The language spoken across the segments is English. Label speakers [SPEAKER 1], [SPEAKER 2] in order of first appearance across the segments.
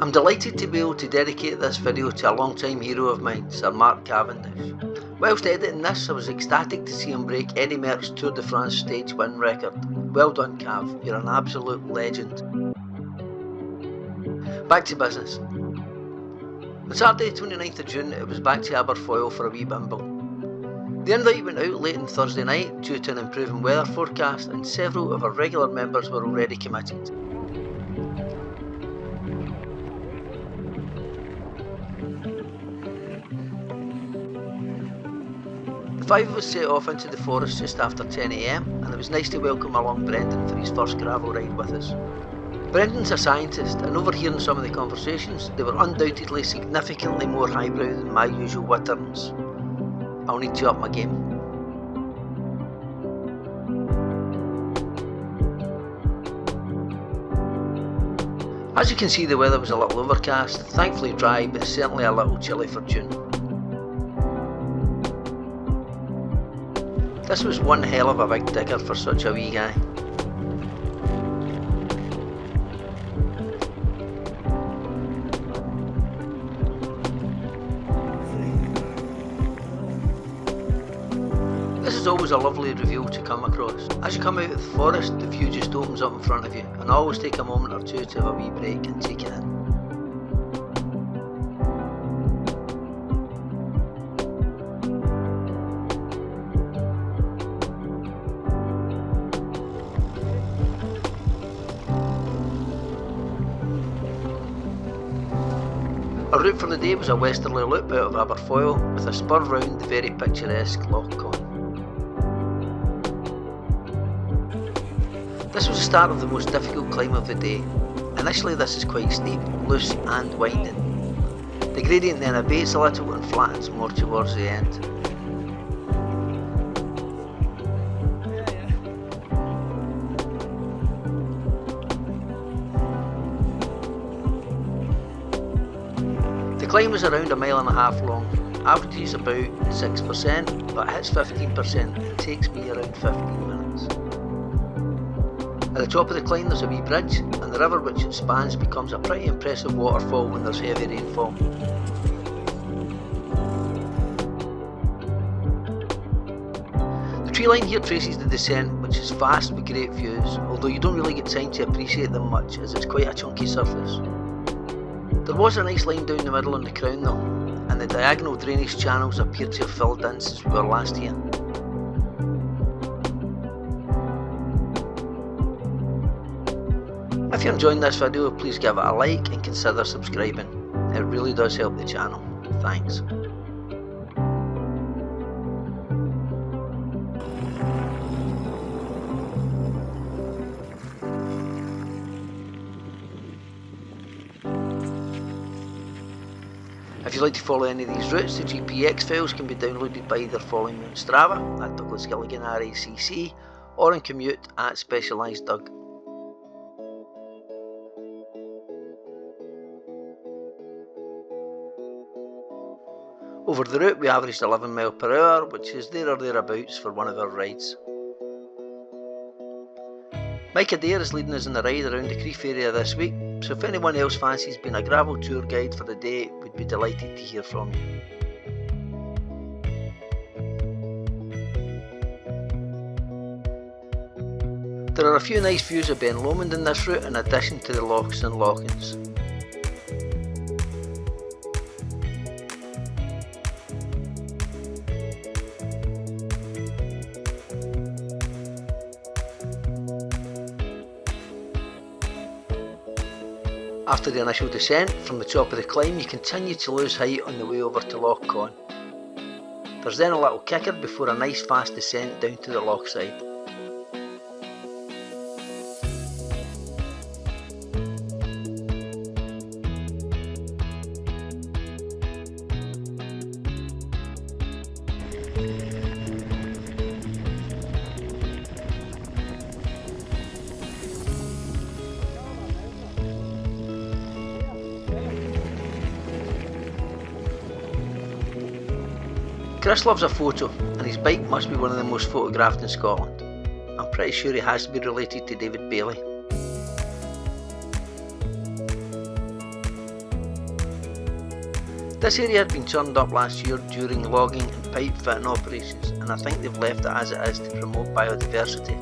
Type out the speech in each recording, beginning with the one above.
[SPEAKER 1] I'm delighted to be able to dedicate this video to a long-time hero of mine, Sir Mark Cavendish. Whilst editing this, I was ecstatic to see him break Eddie Merckx's Tour de France stage win record. Well done, Cav, you're an absolute legend. Back to business. On Saturday 29th of June, it was back to Aberfoyle for a wee bimble. The invite went out late on Thursday night due to an improving weather forecast, and several of our regular members were already committed. The five of us set off into the forest just after 10 AM, and it was nice to welcome along Brendan for his first gravel ride with us. Brendan's a scientist, and overhearing some of the conversations, they were undoubtedly significantly more highbrow than my usual witterns. I'll need to up my game. As you can see, the weather was a little overcast, thankfully dry, but certainly a little chilly for June. This was one hell of a big digger for such a wee guy. This is always a lovely reveal to come across. As you come out of the forest, the view just opens up in front of you, and I always take a moment or two to have a wee break and take it in. Our route for the day was a westerly loop out of Aberfoyle with a spur round the very picturesque Loch Chon. This was the start of the most difficult climb of the day. Initially this is quite steep, loose and winding. The gradient then abates a little and flattens more towards the end. The climb is around 1.5 miles long, average is about 6%, but hits 15% and takes me around 15 minutes. At the top of the climb there's a wee bridge, and the river which it spans becomes a pretty impressive waterfall when there's heavy rainfall. The tree line here traces the descent, which is fast with great views, although you don't really get time to appreciate them much as it's quite a chunky surface. There was a nice line down the middle on the crown though, and the diagonal drainage channels appear to have filled in since we were last here. If you're enjoying this video, please give it a like and consider subscribing. It really does help the channel. Thanks. If you'd like to follow any of these routes, the GPX files can be downloaded by either following me on Strava at Douglas Gilligan RACC or on Commute at Specialised Doug. Over the route we averaged 11 miles per hour, which is there or thereabouts for one of our rides. Mike Adair is leading us on the ride around the Creef area this week, so if anyone else fancies being a gravel tour guide for the day, we'd be delighted to hear from you. There are a few nice views of Ben Lomond in this route in addition to the lochs and lochans. After the initial descent from the top of the climb, you continue to lose height on the way over to Loch Chon. There's then a little kicker before a nice fast descent down to the loch side. Chris loves a photo, and his bike must be one of the most photographed in Scotland. I'm pretty sure he has to be related to David Bailey. This area had been churned up last year during logging and pipe fitting operations, and I think they've left it as it is to promote biodiversity.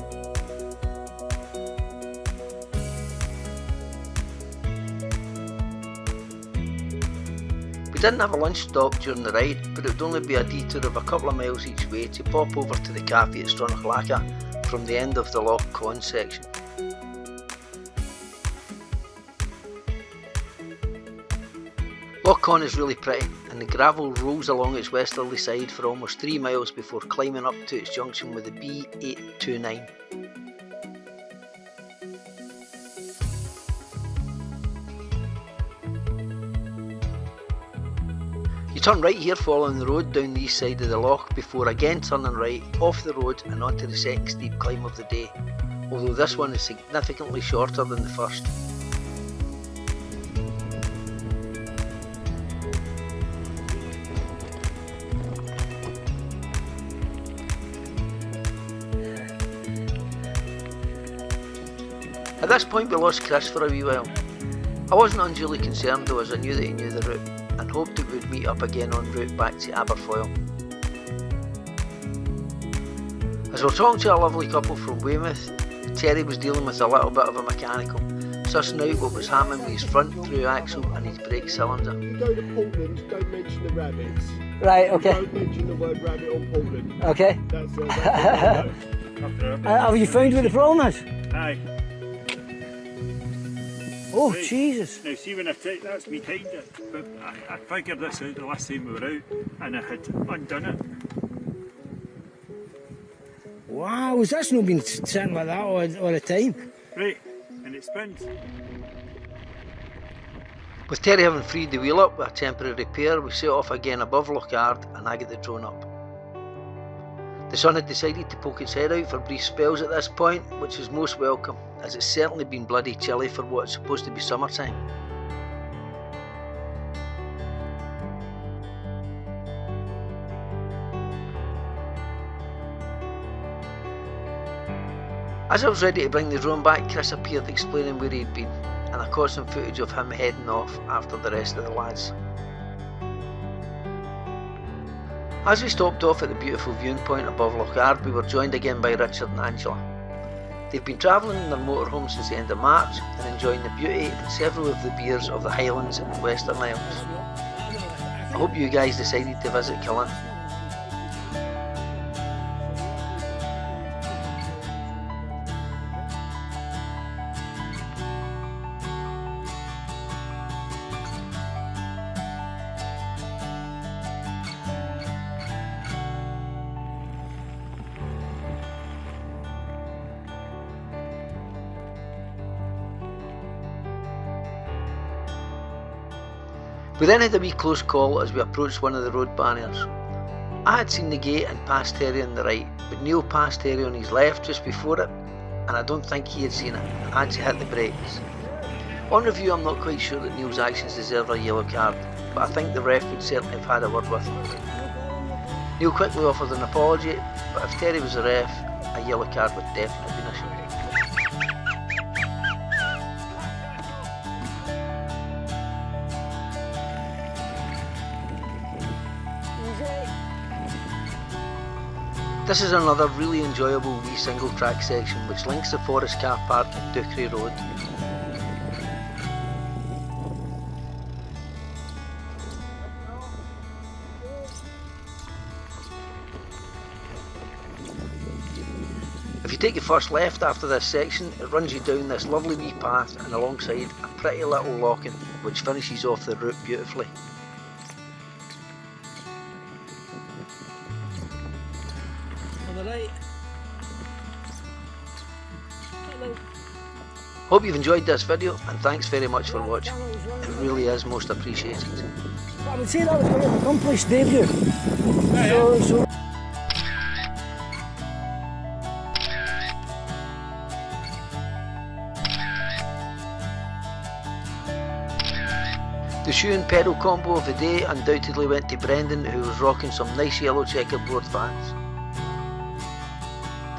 [SPEAKER 1] We didn't have a lunch stop during the ride, but it would only be a detour of a couple of miles each way to pop over to the cafe at Stronach from the end of the Loch Chon section. Loch Chon is really pretty, and the gravel rolls along its westerly side for almost 3 miles before climbing up to its junction with the B829. You turn right here following the road down the east side of the loch before again turning right off the road and onto the second steep climb of the day, although this one is significantly shorter than the first. At this point we lost Chris for a wee while. I wasn't unduly concerned though, as I knew that he knew the route, and hoped that we would meet up again en route back to Aberfoyle. As we were talking to a lovely couple from Weymouth, Terry was dealing with a little bit of a mechanical, sussing out what was happening with his front through axle and his brake cylinder.
[SPEAKER 2] You go to Portland, don't mention the rabbits.
[SPEAKER 3] Right, okay.
[SPEAKER 2] Don't mention the word rabbit on Portland.
[SPEAKER 3] Okay.
[SPEAKER 2] That's
[SPEAKER 3] Have you found what the problem is?
[SPEAKER 4] Aye.
[SPEAKER 3] Oh,
[SPEAKER 4] Right.
[SPEAKER 3] Jesus.
[SPEAKER 4] Now see, when that's me tightened it, but I figured this out the last time we were out, and I had undone it.
[SPEAKER 3] Wow, has this not been sitting like that all the time?
[SPEAKER 4] Right, and it spins.
[SPEAKER 1] With Terry having freed the wheel up with a temporary repair, we set off again above Loch Chon and I got the drone up. The sun had decided to poke its head out for brief spells at this point, which is most welcome, as it's certainly been bloody chilly for what's supposed to be summertime. As I was ready to bring the drone back, Chris appeared explaining where he'd been, and I caught some footage of him heading off after the rest of the lads. As we stopped off at the beautiful viewing point above Loch Chon, we were joined again by Richard and Angela. They've been travelling in their motorhome since the end of March and enjoying the beauty and several of the beers of the Highlands and Western Isles. I hope you guys decided to visit Cullen. We then had a wee close call as we approached one of the road barriers. I had seen the gate and passed Terry on the right, but Neil passed Terry on his left just before it, and I don't think he had seen it and had to hit the brakes. On review, I'm not quite sure that Neil's actions deserve a yellow card, but I think the ref would certainly have had a word with him. Neil quickly offered an apology, but if Terry was the ref, a yellow card would definitely have been issued. This is another really enjoyable wee single track section which links the Forest car park and Duckery Road. If you take your first left after this section, it runs you down this lovely wee path and alongside a pretty little loching which finishes off the route beautifully.
[SPEAKER 3] Right. Hello.
[SPEAKER 1] Hope you've enjoyed this video and thanks very much for watching. It really is most appreciated.
[SPEAKER 3] I would say that was quite an accomplished debut. The shoe and pedal combo of the day undoubtedly went to Brendan, who was rocking some nice yellow checkerboard Vans.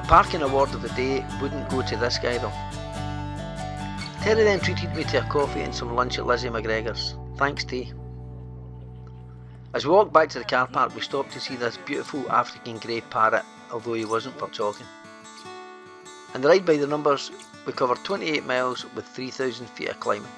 [SPEAKER 3] Parking award of the day wouldn't go to this guy though. Terry then treated me to a coffee and some lunch at Lizzie McGregor's. Thanks T.
[SPEAKER 1] As we walked back to the car park, we stopped to see this beautiful African grey parrot, although he wasn't for talking. And the ride by the numbers, we covered 28 miles with 3,000 feet of climbing.